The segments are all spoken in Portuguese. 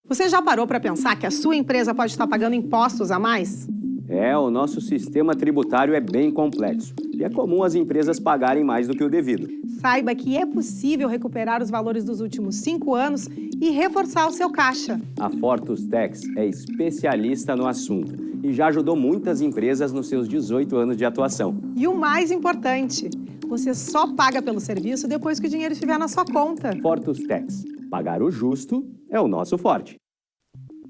Você já parou para pensar que a sua empresa pode estar pagando impostos a mais? O nosso sistema tributário é bem complexo e é comum as empresas pagarem mais do que o devido. Saiba que é possível recuperar os valores dos últimos 5 anos e reforçar o seu caixa. A Fortus Tax é especialista no assunto e já ajudou muitas empresas nos seus 18 anos de atuação. E o mais importante, você só paga pelo serviço depois que o dinheiro estiver na sua conta. Fortus Tax. Pagar o justo é o nosso forte.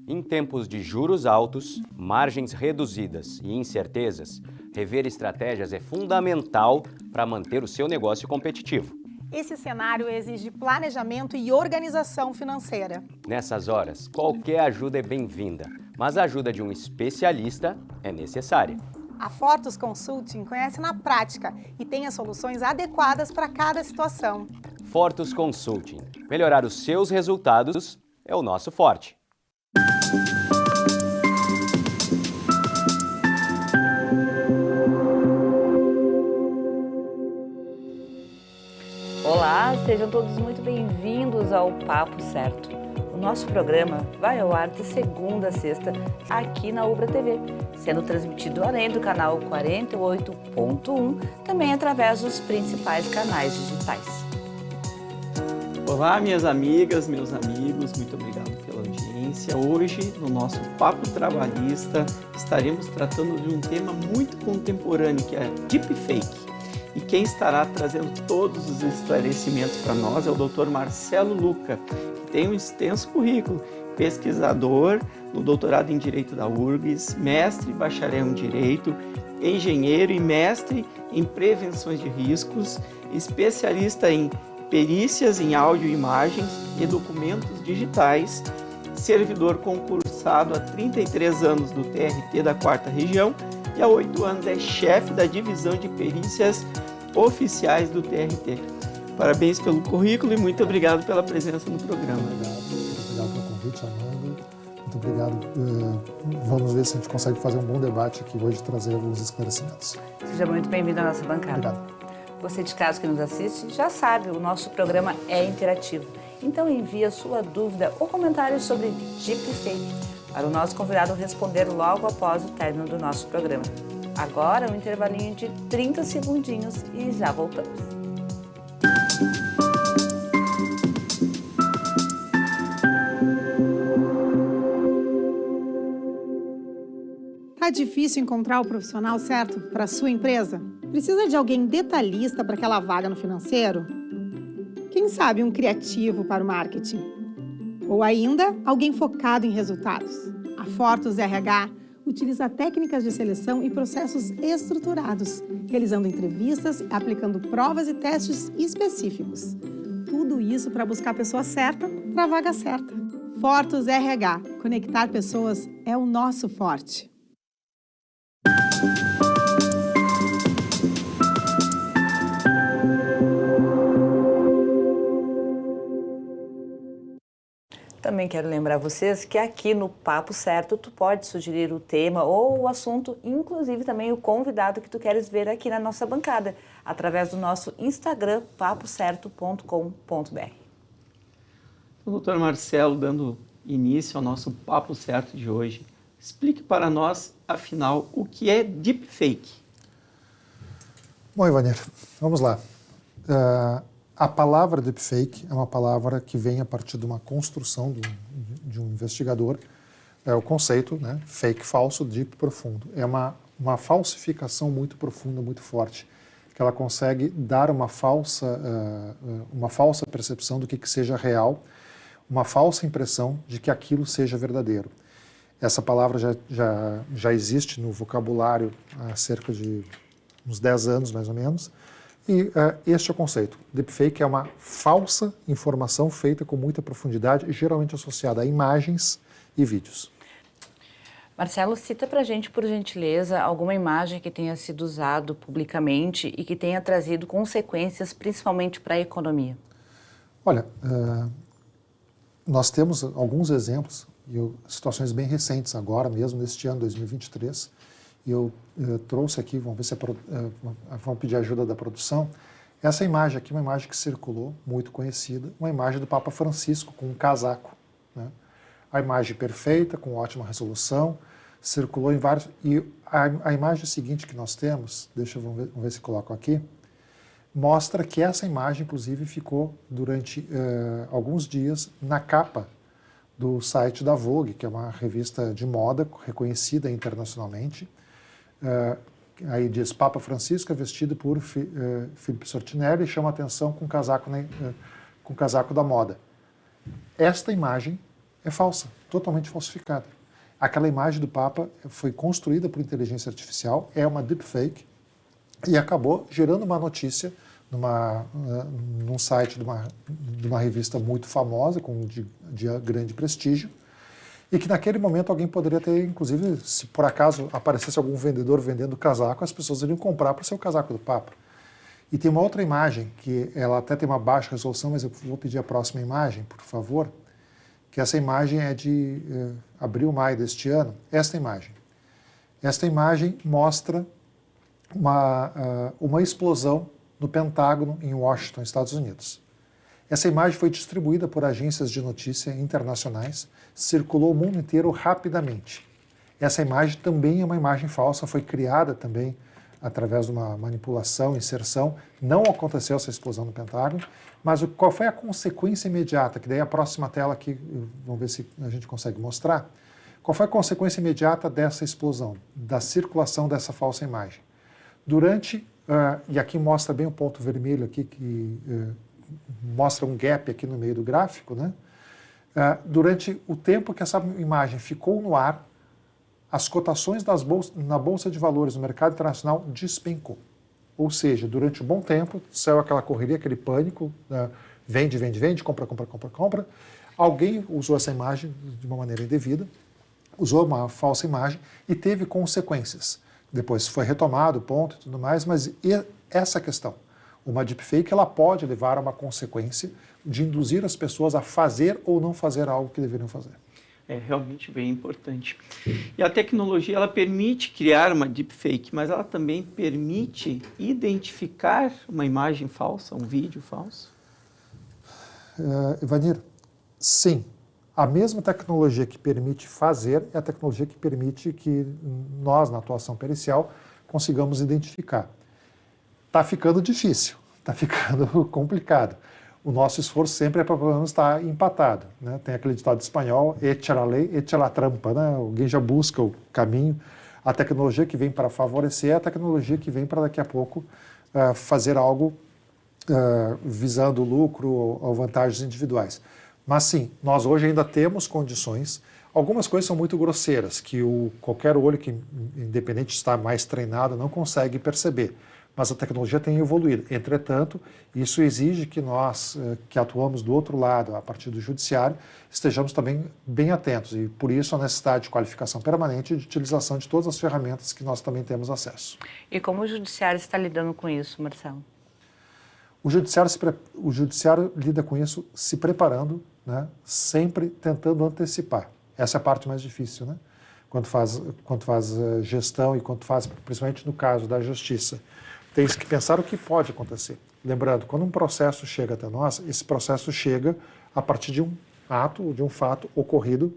Em tempos de juros altos, margens reduzidas e incertezas, rever estratégias é fundamental para manter o seu negócio competitivo. Esse cenário exige planejamento e organização financeira. Nessas horas, qualquer ajuda é bem-vinda, mas a ajuda de um especialista é necessária. A Fortus Consulting conhece na prática e tem as soluções adequadas para cada situação. Fortus Consulting. Melhorar os seus resultados é o nosso forte. Olá, sejam todos muito bem-vindos ao Papo Certo. O nosso programa vai ao ar de segunda a sexta aqui na Ubra TV, sendo transmitido além do canal 48.1, também através dos principais canais digitais. Olá, minhas amigas, meus amigos, muito obrigado pela audiência. Hoje, no nosso Papo Trabalhista, estaremos tratando de um tema muito contemporâneo, que é Deepfake. E quem estará trazendo todos os esclarecimentos para nós é o Dr. Marcelo Luca, que tem um extenso currículo, pesquisador no doutorado em Direito da URGS, mestre e bacharel em Direito, engenheiro e mestre em Prevenções de Riscos, especialista em perícias em áudio e imagens e documentos digitais, servidor concursado há 33 anos do TRT da 4ª Região e há 8 anos é chefe da divisão de perícias oficiais do TRT. Parabéns pelo currículo e muito obrigado pela presença no programa. Obrigado pelo convite, Amanda. Muito obrigado. Vamos ver se a gente consegue fazer um bom debate aqui hoje e trazer alguns esclarecimentos. Seja muito bem-vindo à nossa bancada. Obrigado. Você de casa que nos assiste já sabe, o nosso programa é interativo. Então envie a sua dúvida ou comentário sobre Deepfake para o nosso convidado responder logo após o término do nosso programa. Agora um intervalinho de 30 segundinhos e já voltamos. Tá difícil encontrar o profissional certo para a sua empresa? Precisa de alguém detalhista para aquela vaga no financeiro? Quem sabe um criativo para o marketing? Ou ainda, alguém focado em resultados? A Fortus RH utiliza técnicas de seleção e processos estruturados, realizando entrevistas, aplicando provas e testes específicos. Tudo isso para buscar a pessoa certa para a vaga certa. Fortus RH. Conectar pessoas é o nosso forte. Também quero lembrar vocês que aqui no Papo Certo tu pode sugerir o tema ou o assunto, inclusive também o convidado que tu queres ver aqui na nossa bancada, através do nosso Instagram, papocerto.com.br. O doutor Marcelo, dando início ao nosso Papo Certo de hoje, explique para nós, afinal, o que é Deepfake. Bom, Ivanir, vamos lá. A palavra deepfake é uma palavra que vem a partir de uma construção de um investigador. É o conceito, né? Fake, falso, deep, profundo. É uma falsificação muito profunda, muito forte, que ela consegue dar uma falsa percepção do que seja real, uma falsa impressão de que aquilo seja verdadeiro. Essa palavra já existe no vocabulário há cerca de uns 10 anos, mais ou menos. E este é o conceito. Deepfake é uma falsa informação feita com muita profundidade, geralmente associada a imagens e vídeos. Marcelo, cita pra gente, por gentileza, alguma imagem que tenha sido usado publicamente e que tenha trazido consequências, principalmente para a economia. Olha, nós temos alguns exemplos, situações bem recentes agora mesmo, neste ano, 2023, e eu trouxe aqui, vamos ver se vamos pedir ajuda da produção. Essa imagem aqui é uma imagem que circulou, muito conhecida, uma imagem do Papa Francisco com um casaco, né? a imagem perfeita, com ótima resolução, circulou em vários... E a imagem seguinte que nós temos, vamos ver se coloco aqui, mostra que essa imagem, inclusive, ficou durante alguns dias na capa do site da Vogue, que é uma revista de moda reconhecida internacionalmente. Aí diz, Papa Francisco é vestido por Philippe Sortinelli e chama atenção com o casaco da moda. Esta imagem é falsa, totalmente falsificada. Aquela imagem do Papa foi construída por inteligência artificial, é uma deepfake, e acabou gerando uma notícia num site de uma revista muito famosa, de grande prestígio, e que naquele momento alguém poderia ter, inclusive, se por acaso aparecesse algum vendedor vendendo casaco, as pessoas iriam comprar para o seu casaco do Papa. E tem uma outra imagem, que ela até tem uma baixa resolução, mas eu vou pedir a próxima imagem, por favor, que essa imagem é de abril, maio deste ano. Esta imagem mostra uma explosão no Pentágono, em Washington, Estados Unidos. Essa imagem foi distribuída por agências de notícia internacionais, circulou o mundo inteiro rapidamente. Essa imagem também é uma imagem falsa, foi criada também através de uma manipulação, inserção. Não aconteceu essa explosão no Pentágono, mas qual foi a consequência imediata? Que daí a próxima tela aqui, vamos ver se a gente consegue mostrar. Qual foi a consequência imediata dessa explosão, da circulação dessa falsa imagem? E aqui mostra bem o ponto vermelho aqui, que mostra um gap aqui no meio do gráfico, né? Durante o tempo que essa imagem ficou no ar, as cotações na Bolsa de Valores no mercado internacional despencou. Ou seja, durante um bom tempo, saiu aquela correria, aquele pânico, vende, compra. Alguém usou essa imagem de uma maneira indevida, usou uma falsa imagem e teve consequências. Depois foi retomado o ponto e tudo mais, mas essa questão, uma deepfake, ela pode levar a uma consequência de induzir as pessoas a fazer ou não fazer algo que deveriam fazer. É realmente bem importante. E a tecnologia, ela permite criar uma deepfake, mas ela também permite identificar uma imagem falsa, um vídeo falso? Ivanir, sim. A mesma tecnologia que permite fazer é a tecnologia que permite que nós, na atuação pericial, consigamos identificar. Está ficando difícil, está ficando complicado. O nosso esforço sempre é para pelo menos estar empatado, né? Tem aquele ditado espanhol, echa la ley, echa la trampa, né? Alguém já busca o caminho. A tecnologia que vem para favorecer é a tecnologia que vem para daqui a pouco fazer algo visando lucro ou vantagens individuais. Mas sim, nós hoje ainda temos condições. Algumas coisas são muito grosseiras, que qualquer olho que, independente de estar mais treinado, não consegue perceber. Mas a tecnologia tem evoluído. Entretanto, isso exige que nós, que atuamos do outro lado, a partir do judiciário, estejamos também bem atentos. E por isso a necessidade de qualificação permanente e de utilização de todas as ferramentas que nós também temos acesso. E como o judiciário está lidando com isso, Marcelo? O judiciário lida com isso se preparando, né, sempre tentando antecipar. Essa é a parte mais difícil, né? Quando faz gestão e quando faz, principalmente no caso da justiça, tem que pensar o que pode acontecer. Lembrando, quando um processo chega até nós, esse processo chega a partir de um ato, de um fato ocorrido,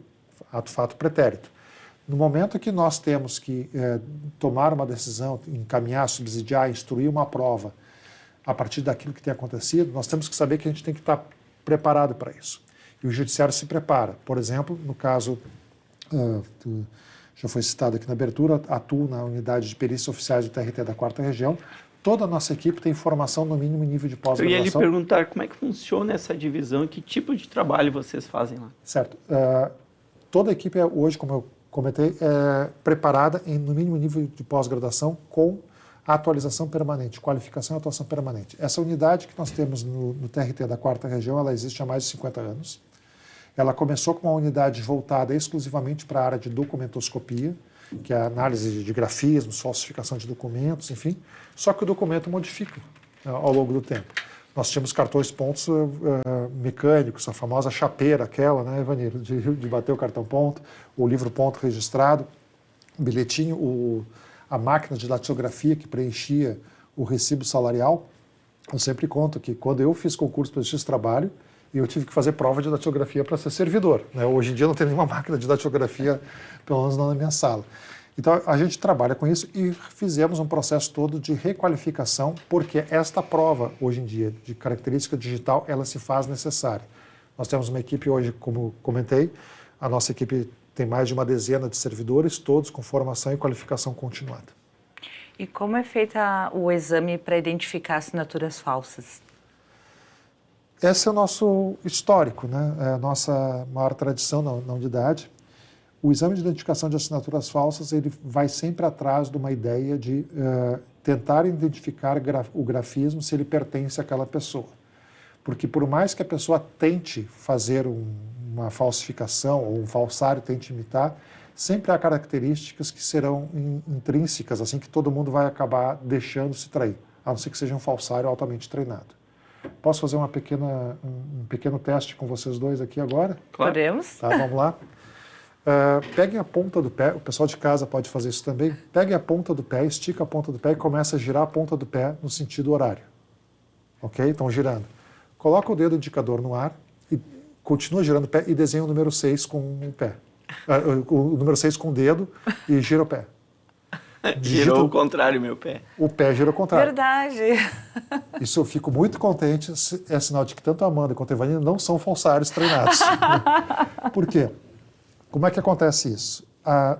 fato pretérito. No momento que nós temos que tomar uma decisão, encaminhar, subsidiar, instruir uma prova, a partir daquilo que tem acontecido, nós temos que saber que a gente tem que estar preparado para isso. E o judiciário se prepara. Por exemplo, no caso, já foi citado aqui na abertura, atuo na unidade de perícias oficiais do TRT da 4ª Região. Toda a nossa equipe tem formação no mínimo nível de pós-graduação. Eu ia lhe perguntar como é que funciona essa divisão e que tipo de trabalho vocês fazem lá. Certo. Toda a equipe hoje, como eu comentei, é preparada no mínimo nível de pós-graduação com atualização permanente, qualificação e atuação permanente. Essa unidade que nós temos no TRT da 4ª Região, ela existe há mais de 50 anos. Ela começou com uma unidade voltada exclusivamente para a área de documentoscopia, que é a análise de grafismos, falsificação de documentos, enfim. Só que o documento modifica ao longo do tempo. Nós tínhamos cartões pontos mecânicos, a famosa chapeira, aquela, né, Ivanir, de bater o cartão ponto, o livro ponto registrado, o bilhetinho, a máquina de datilografia que preenchia o recibo salarial. Eu sempre conto que quando eu fiz concurso para esse trabalho, e eu tive que fazer prova de datilografia para ser servidor, né? Hoje em dia não tem nenhuma máquina de datilografia, pelo menos não na minha sala. Então a gente trabalha com isso e fizemos um processo todo de requalificação, porque esta prova, hoje em dia, de característica digital, ela se faz necessária. Nós temos uma equipe hoje, como comentei, a nossa equipe tem mais de uma dezena de servidores, todos com formação e qualificação continuada. E como é feito o exame para identificar assinaturas falsas? Esse é o nosso histórico, né? É a nossa maior tradição na unidade. O exame de identificação de assinaturas falsas, ele vai sempre atrás de uma ideia de tentar identificar o grafismo se ele pertence àquela pessoa. Porque por mais que a pessoa tente fazer uma falsificação ou um falsário tente imitar, sempre há características que serão intrínsecas, assim que todo mundo vai acabar deixando se trair, a não ser que seja um falsário altamente treinado. Posso fazer um pequeno teste com vocês dois aqui agora? Claro. Podemos. Tá, vamos lá. Peguem a ponta do pé, o pessoal de casa pode fazer isso também. Peguem a ponta do pé, estica a ponta do pé e começa a girar a ponta do pé no sentido horário. Ok? Então, girando. Coloca o dedo indicador no ar e continua girando o pé e desenha o número 6 com o pé. O número 6 com o dedo e gira o pé. Girou o contrário, meu pé. O pé gira ao contrário. Verdade. Isso eu fico muito contente, é sinal de que tanto a Amanda quanto a Evanina não são falsários treinados. Por quê? Como é que acontece isso?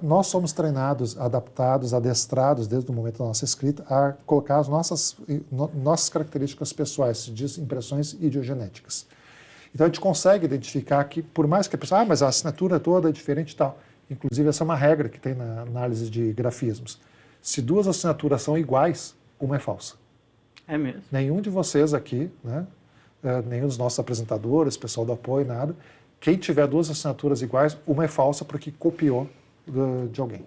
Nós somos treinados, adaptados, adestrados, desde o momento da nossa escrita, a colocar as nossas características pessoais, se diz impressões idiogenéticas. Então a gente consegue identificar que, por mais que a pessoa, mas a assinatura toda é diferente e tal. Inclusive, essa é uma regra que tem na análise de grafismos. Se duas assinaturas são iguais, uma é falsa. É mesmo? Nenhum de vocês aqui, né, nenhum dos nossos apresentadores, pessoal do apoio, nada, quem tiver duas assinaturas iguais, uma é falsa porque copiou de alguém.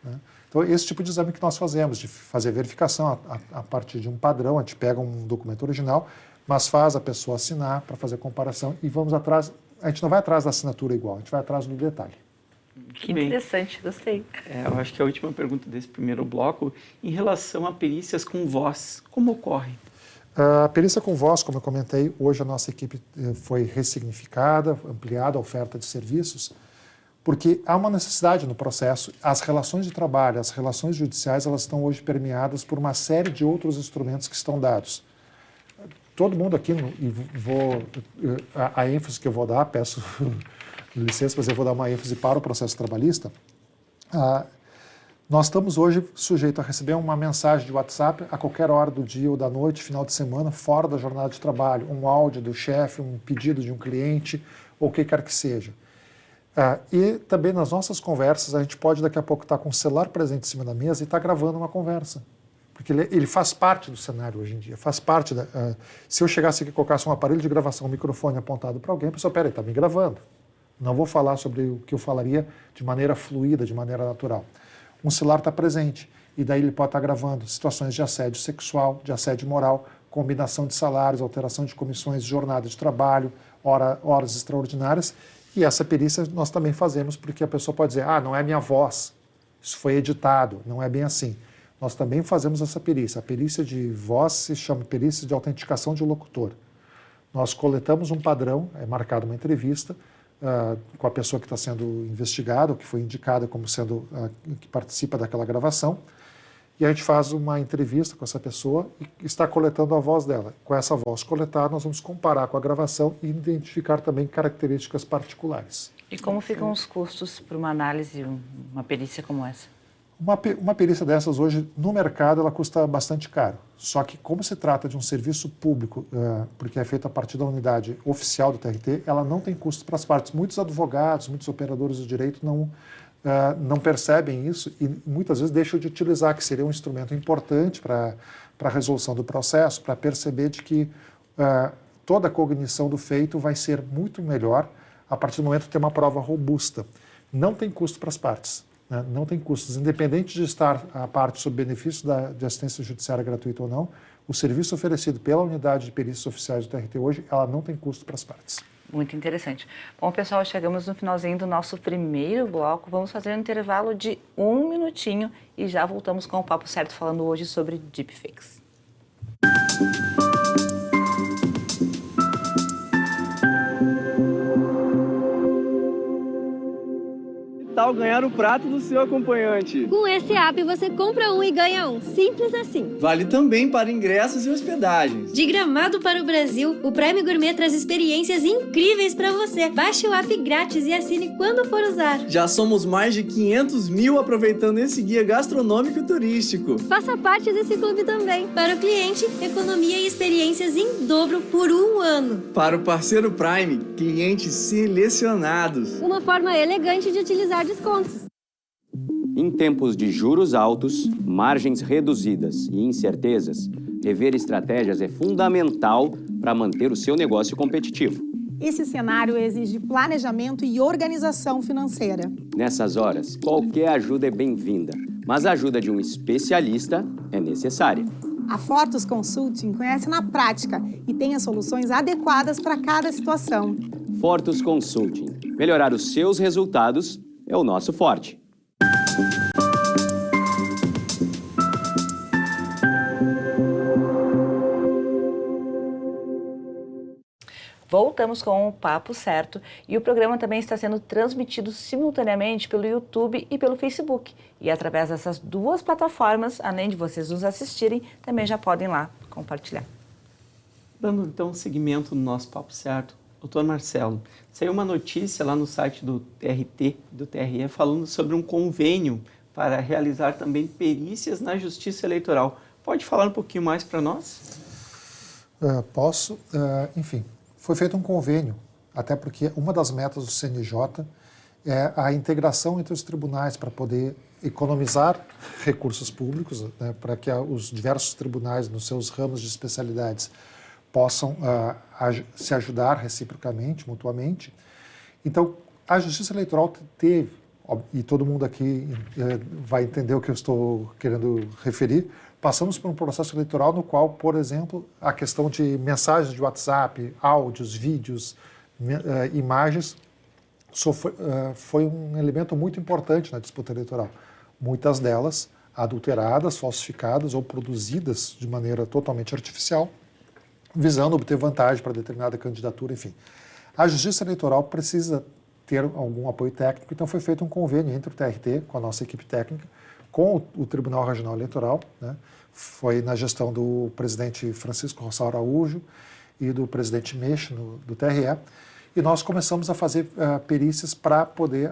Né? Então, esse tipo de exame que nós fazemos, de fazer verificação a partir de um padrão, a gente pega um documento original, mas faz a pessoa assinar para fazer comparação e vamos atrás, a gente não vai atrás da assinatura igual, a gente vai atrás do detalhe. Que interessante, gostei. Eu acho que a última pergunta desse primeiro bloco, em relação a perícias com voz, como ocorre? A perícia com voz, como eu comentei, hoje a nossa equipe foi ressignificada, ampliada a oferta de serviços, porque há uma necessidade no processo. As relações de trabalho, as relações judiciais, elas estão hoje permeadas por uma série de outros instrumentos que estão dados. Todo mundo aqui, e a ênfase que eu vou dar, peço licença, mas eu vou dar uma ênfase para o processo trabalhista. Nós estamos hoje sujeitos a receber uma mensagem de WhatsApp a qualquer hora do dia ou da noite, final de semana, fora da jornada de trabalho, um áudio do chefe, um pedido de um cliente, ou o que quer que seja. E também nas nossas conversas, a gente pode daqui a pouco estar com o celular presente em cima da mesa e estar gravando uma conversa. Porque ele faz parte do cenário hoje em dia, faz parte se eu chegasse aqui e colocasse um aparelho de gravação, um microfone apontado para alguém, a pessoa, peraí, está me gravando. Não vou falar sobre o que eu falaria de maneira fluida, de maneira natural. Um celular está presente e daí ele pode estar gravando situações de assédio sexual, de assédio moral, combinação de salários, alteração de comissões, jornada de trabalho, horas extraordinárias. E essa perícia nós também fazemos porque a pessoa pode dizer, não é minha voz, isso foi editado, não é bem assim. Nós também fazemos essa perícia. A perícia de voz se chama perícia de autenticação de locutor. Nós coletamos um padrão, é marcada uma entrevista com a pessoa que está sendo investigada, ou que foi indicada como sendo que participa daquela gravação, e a gente faz uma entrevista com essa pessoa e está coletando a voz dela. Com essa voz coletada, nós vamos comparar com a gravação e identificar também características particulares. E como ficam os custos para uma análise, uma perícia como essa? Uma perícia dessas hoje, no mercado, ela custa bastante caro. Só que, como se trata de um serviço público, porque é feito a partir da unidade oficial do TRT, ela não tem custos para as partes. Muitos advogados, muitos operadores do direito não percebem isso e muitas vezes deixam de utilizar, que seria um instrumento importante para a resolução do processo, para perceber de que toda a cognição do feito vai ser muito melhor a partir do momento de ter uma prova robusta. Não tem custo para as partes. Não tem custos. Independente de estar a parte sob benefício de assistência judiciária gratuita ou não, o serviço oferecido pela unidade de perícias oficiais do TRT hoje, ela não tem custo para as partes. Muito interessante. Bom, pessoal, chegamos no finalzinho do nosso primeiro bloco. Vamos fazer um intervalo de 1 minutinho e já voltamos com o Papo Certo falando hoje sobre deepfakes. tal ganhar o prato do seu acompanhante? Com esse app você compra um e ganha um. Simples assim. Vale também para ingressos e hospedagens. De Gramado para o Brasil, o Prime Gourmet traz experiências incríveis para você. Baixe o app grátis e assine quando for usar. Já somos mais de 500 mil aproveitando esse guia gastronômico e turístico. Faça parte desse clube também. Para o cliente, economia e experiências em dobro por um ano. Para o parceiro Prime, clientes selecionados. Uma forma elegante de utilizar descontos. Em tempos de juros altos, margens reduzidas e incertezas, rever estratégias é fundamental para manter o seu negócio competitivo. Esse cenário exige planejamento e organização financeira. Nessas horas, qualquer ajuda é bem-vinda, mas a ajuda de um especialista é necessária. A Fortus Consulting conhece na prática e tem as soluções adequadas para cada situação. Fortus Consulting. Melhorar os seus resultados é o nosso forte. Voltamos com o Papo Certo e o programa também está sendo transmitido simultaneamente pelo YouTube e pelo Facebook. E através dessas duas plataformas, além de vocês nos assistirem, também já podem lá compartilhar. Dando então seguimento no nosso Papo Certo, doutor Marcelo, saiu uma notícia lá no site do TRT, do TRE, falando sobre um convênio para realizar também perícias na Justiça Eleitoral. Pode falar um pouquinho mais para nós? Posso. Enfim, foi feito um convênio, até porque uma das metas do CNJ é a integração entre os tribunais para poder economizar recursos públicos, né, para que os diversos tribunais nos seus ramos de especialidades possam se ajudar reciprocamente, mutuamente. Então, a Justiça Eleitoral teve, e todo mundo aqui vai entender o que eu estou querendo referir, passamos por um processo eleitoral no qual, por exemplo, a questão de mensagens de WhatsApp, áudios, vídeos, imagens, foi um elemento muito importante na disputa eleitoral. Muitas delas adulteradas, falsificadas ou produzidas de maneira totalmente artificial, visando obter vantagem para determinada candidatura, enfim. A Justiça Eleitoral precisa ter algum apoio técnico, então foi feito um convênio entre o TRT, com a nossa equipe técnica, com o Tribunal Regional Eleitoral, né? Foi na gestão do presidente Francisco Rossal Araújo e do presidente Meixe, do TRE, e nós começamos a fazer perícias para poder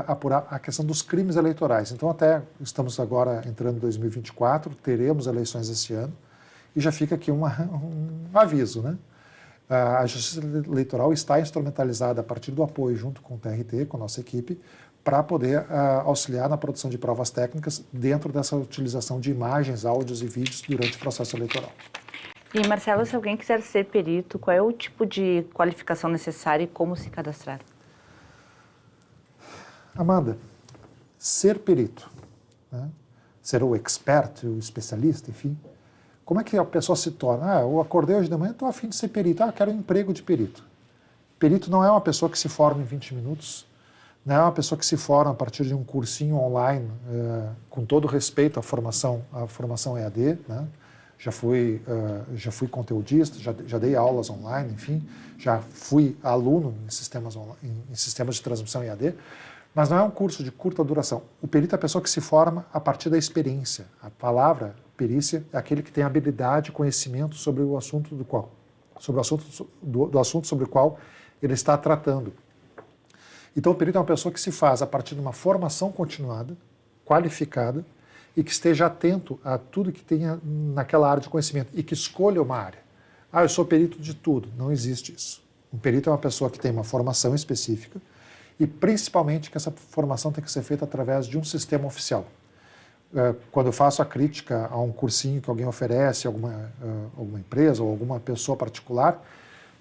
apurar a questão dos crimes eleitorais. Então, até estamos agora entrando em 2024, teremos eleições esse ano, e já fica aqui um aviso, né? A Justiça Eleitoral está instrumentalizada a partir do apoio junto com o TRT, com a nossa equipe, para poder auxiliar na produção de provas técnicas dentro dessa utilização de imagens, áudios e vídeos durante o processo eleitoral. E, Marcelo, se alguém quiser ser perito, qual é o tipo de qualificação necessária e como se cadastrar? Amanda, ser perito, né? Ser o expert, o especialista, enfim, como é que a pessoa se torna? Eu acordei hoje de manhã, estou a fim de ser perito. Quero um emprego de perito. Perito não é uma pessoa que se forma em 20 minutos, não é uma pessoa que se forma a partir de um cursinho online, com todo respeito à formação EAD, né? Já fui conteudista, já dei aulas online, enfim, já fui aluno em sistemas de transmissão EAD, mas não é um curso de curta duração. O perito é a pessoa que se forma a partir da experiência. A palavra perícia é aquele que tem habilidade, conhecimento sobre o assunto do assunto sobre o qual ele está tratando. Então, o perito é uma pessoa que se faz a partir de uma formação continuada, qualificada, e que esteja atento a tudo que tenha naquela área de conhecimento e que escolha uma área. Eu sou perito de tudo. Não existe isso. Um perito é uma pessoa que tem uma formação específica e, principalmente, que essa formação tem que ser feita através de um sistema oficial. Quando eu faço a crítica a um cursinho que alguém oferece, alguma empresa ou alguma pessoa particular,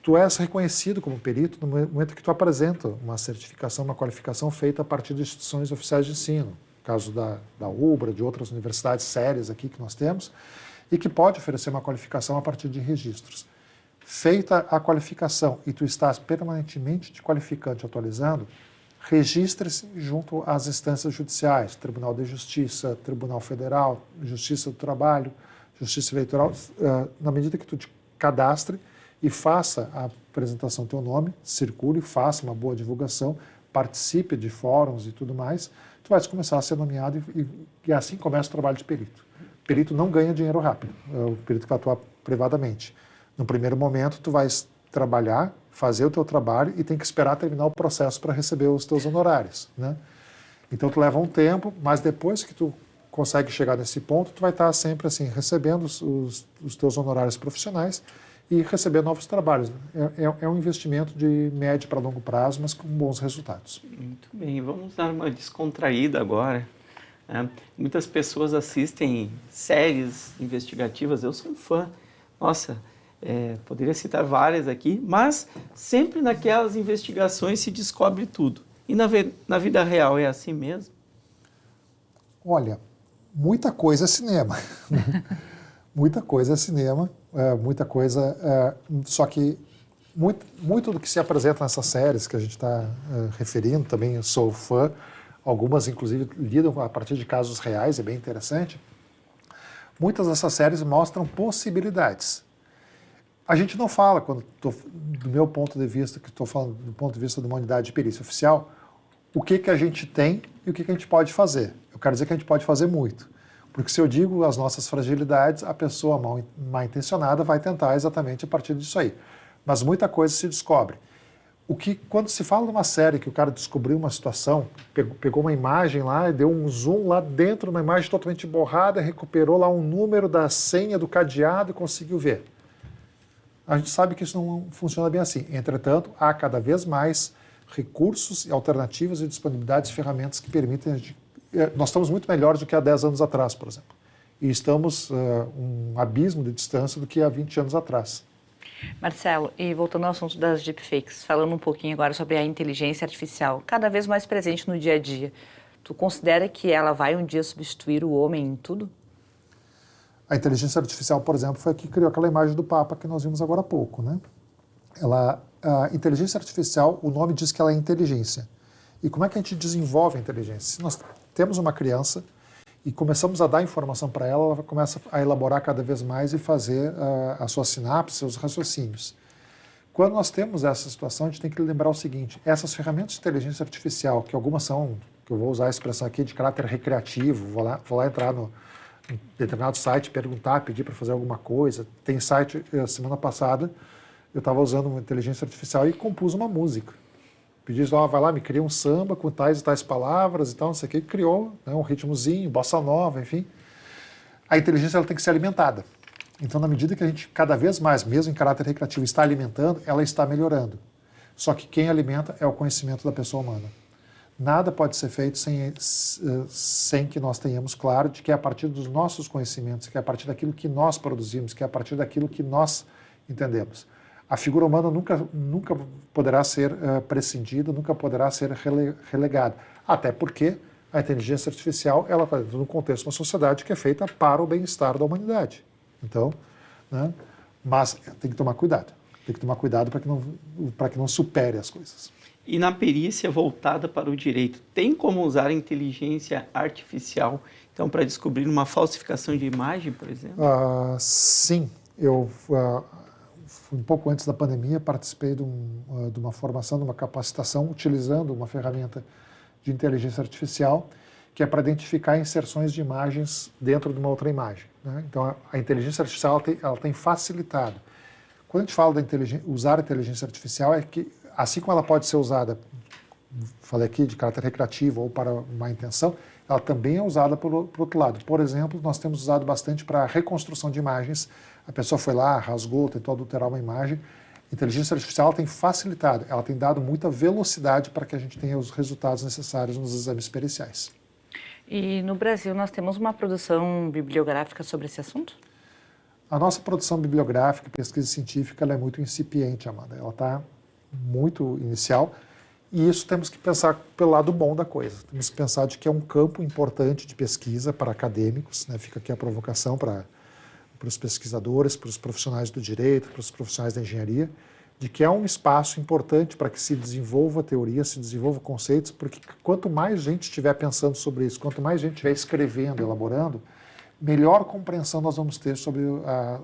tu és reconhecido como perito no momento que tu apresenta uma certificação, uma qualificação feita a partir de instituições oficiais de ensino, no caso da UBRA, de outras universidades sérias aqui que nós temos, e que pode oferecer uma qualificação a partir de registros. Feita a qualificação e tu estás permanentemente te qualificando, te atualizando, registre-se junto às instâncias judiciais, Tribunal de Justiça, Tribunal Federal, Justiça do Trabalho, Justiça Eleitoral, na medida que tu te cadastre e faça a apresentação do teu nome, circule, faça uma boa divulgação participe de fóruns e tudo mais, tu vais começar a ser nomeado e assim começa o trabalho de perito. Perito não ganha dinheiro rápido, é o perito que vai atuar privadamente. No primeiro momento, tu vais trabalhar, fazer o teu trabalho e tem que esperar terminar o processo para receber os teus honorários, né? Então, tu leva um tempo, mas depois que tu consegue chegar nesse ponto, tu vai estar sempre assim, recebendo os teus honorários profissionais e receber novos trabalhos. É um investimento de médio para longo prazo, mas com bons resultados. Muito bem, vamos dar uma descontraída agora. Muitas pessoas assistem séries investigativas, eu sou um fã. Nossa, poderia citar várias aqui, mas sempre naquelas investigações se descobre tudo. E na vida real é assim mesmo? Olha, muita coisa é cinema. Muita coisa é cinema, muita coisa... só que muito do que se apresenta nessas séries que a gente está referindo, também eu sou fã, algumas inclusive lidam a partir de casos reais, é bem interessante. Muitas dessas séries mostram possibilidades. A gente não fala, do meu ponto de vista, que estou falando do ponto de vista de uma unidade de perícia oficial, o que a gente tem e o que a gente pode fazer. Eu quero dizer que a gente pode fazer muito. Porque se eu digo as nossas fragilidades, a pessoa mal intencionada vai tentar exatamente a partir disso aí. Mas muita coisa se descobre. Quando se fala de uma série que o cara descobriu uma situação, pegou uma imagem lá e deu um zoom lá dentro, uma imagem totalmente borrada, recuperou lá um número da senha do cadeado e conseguiu ver. A gente sabe que isso não funciona bem assim. Entretanto, há cada vez mais recursos, alternativas e disponibilidades de ferramentas que permitem a gente... Nós estamos muito melhores do que há 10 anos atrás, por exemplo. E estamos um abismo de distância do que há 20 anos atrás. Marcelo, e voltando ao assunto das deepfakes, falando um pouquinho agora sobre a inteligência artificial, cada vez mais presente no dia a dia, tu considera que ela vai um dia substituir o homem em tudo? A inteligência artificial, por exemplo, foi a que criou aquela imagem do Papa que nós vimos agora há pouco, né? A inteligência artificial, o nome diz que ela é inteligência. E como é que a gente desenvolve a inteligência? Se nós temos uma criança e começamos a dar informação para ela, ela começa a elaborar cada vez mais e fazer a sua sinapse, seus raciocínios. Quando nós temos essa situação, a gente tem que lembrar o seguinte: essas ferramentas de inteligência artificial, que algumas são, que eu vou usar a expressão aqui, de caráter recreativo, vou lá entrar em determinado site, perguntar, pedir para fazer alguma coisa. Tem site, semana passada, eu estava usando uma inteligência artificial e compus uma música. Pedi, vai lá, me cria um samba com tais e tais palavras e tal, não sei o que, e criou, né, um ritmozinho, bossa nova, enfim. A inteligência ela tem que ser alimentada. Então, na medida que a gente cada vez mais, mesmo em caráter recreativo, está alimentando, ela está melhorando. Só que quem alimenta é o conhecimento da pessoa humana. Nada pode ser feito sem que nós tenhamos claro de que é a partir dos nossos conhecimentos, que é a partir daquilo que nós produzimos, que é a partir daquilo que nós entendemos. A figura humana nunca poderá ser prescindida, nunca poderá ser relegada. Até porque a inteligência artificial ela está dentro de um contexto de uma sociedade que é feita para o bem-estar da humanidade. Então, né, mas tem que tomar cuidado. Tem que tomar cuidado para que não supere as coisas. E na perícia voltada para o direito, tem como usar a inteligência artificial, então, para descobrir uma falsificação de imagem, por exemplo? Sim. Eu, um pouco antes da pandemia, participei de uma formação, de uma capacitação, utilizando uma ferramenta de inteligência artificial, que é para identificar inserções de imagens dentro de uma outra imagem, né? Então, a inteligência artificial ela tem facilitado. Quando a gente fala de usar a inteligência artificial, é que, assim como ela pode ser usada, falei aqui, de caráter recreativo ou para uma intenção, ela também é usada por outro lado. Por exemplo, nós temos usado bastante para a reconstrução de imagens. A pessoa foi lá, rasgou, tentou adulterar uma imagem. A inteligência artificial ela tem facilitado, ela tem dado muita velocidade para que a gente tenha os resultados necessários nos exames periciais. E no Brasil nós temos uma produção bibliográfica sobre esse assunto? A nossa produção bibliográfica, pesquisa científica, ela é muito incipiente, Amanda. Ela está muito inicial e isso temos que pensar pelo lado bom da coisa. Temos que pensar de que é um campo importante de pesquisa para acadêmicos, né? Fica aqui a provocação para os pesquisadores, para os profissionais do direito, para os profissionais da engenharia, de que é um espaço importante para que se desenvolva a teoria, se desenvolva conceitos, porque quanto mais gente estiver pensando sobre isso, quanto mais gente estiver escrevendo, elaborando, melhor compreensão nós vamos ter sobre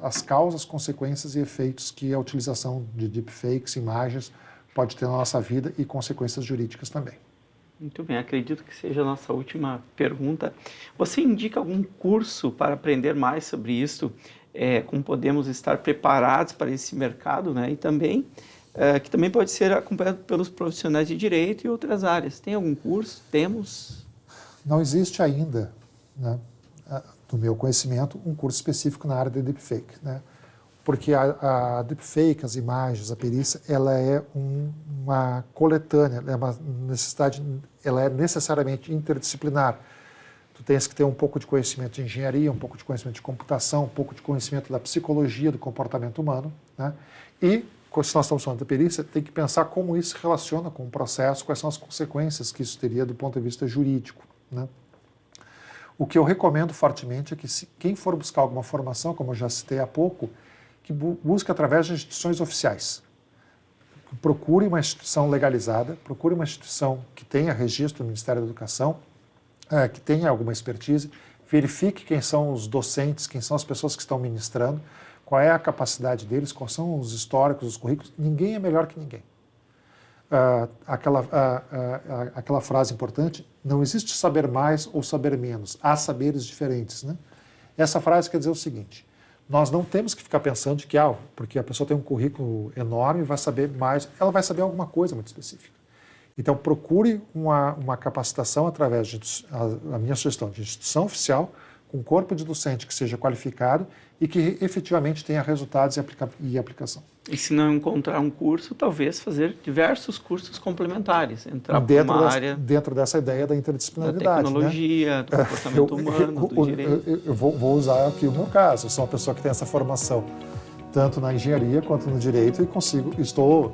as causas, consequências e efeitos que a utilização de deepfakes, imagens, pode ter na nossa vida e consequências jurídicas também. Muito bem, acredito que seja a nossa última pergunta. Você indica algum curso para aprender mais sobre isso? Como podemos estar preparados para esse mercado, né? E também, que também pode ser acompanhado pelos profissionais de direito e outras áreas. Tem algum curso? Temos? Não existe ainda, né, do meu conhecimento, um curso específico na área de deepfake, né? Porque a deepfake, as imagens, a perícia, ela é uma coletânea, é uma necessidade, ela é necessariamente interdisciplinar. Tu tens que ter um pouco de conhecimento de engenharia, um pouco de conhecimento de computação, um pouco de conhecimento da psicologia, do comportamento humano, né? E, se nós estamos falando da perícia, tem que pensar como isso se relaciona com o processo, quais são as consequências que isso teria do ponto de vista jurídico, né? O que eu recomendo fortemente é que quem for buscar alguma formação, como eu já citei há pouco, que busque através de instituições oficiais. Procure uma instituição legalizada, procure uma instituição que tenha registro no Ministério da Educação, que tenha alguma expertise, verifique quem são os docentes, quem são as pessoas que estão ministrando, qual é a capacidade deles, quais são os históricos, os currículos. Ninguém é melhor que ninguém. Aquela frase importante, não existe saber mais ou saber menos, há saberes diferentes, né? Essa frase quer dizer o seguinte: nós não temos que ficar pensando que, porque a pessoa tem um currículo enorme, vai saber mais, ela vai saber alguma coisa muito específica. Então, procure uma capacitação através a minha sugestão, de instituição oficial, com um corpo de docente que seja qualificado e que efetivamente tenha resultados e aplicação. E se não encontrar um curso, talvez fazer diversos cursos complementares, entrar por uma área... Dentro dessa ideia da interdisciplinaridade. Da tecnologia, né? Do comportamento humano, do direito. Eu vou usar aqui o meu caso. Eu sou uma pessoa que tem essa formação tanto na engenharia quanto no direito e estou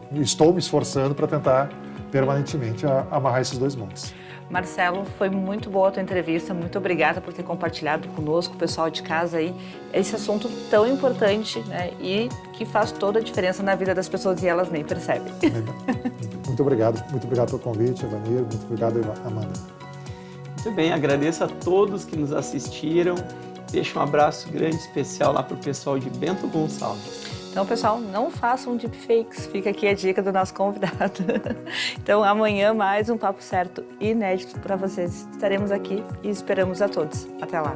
me esforçando para tentar permanentemente amarrar esses dois mundos. Marcelo, foi muito boa a tua entrevista, muito obrigada por ter compartilhado conosco, o pessoal de casa aí, esse assunto tão importante, né, e que faz toda a diferença na vida das pessoas e elas nem percebem. Muito obrigado pelo convite, Evanir, muito obrigado, Amanda. Muito bem, agradeço a todos que nos assistiram, deixo um abraço grande especial lá para o pessoal de Bento Gonçalves. Então, pessoal, não façam deepfakes. Fica aqui a dica do nosso convidado. Então, amanhã mais um Papo Certo inédito para vocês. Estaremos aqui e esperamos a todos. Até lá.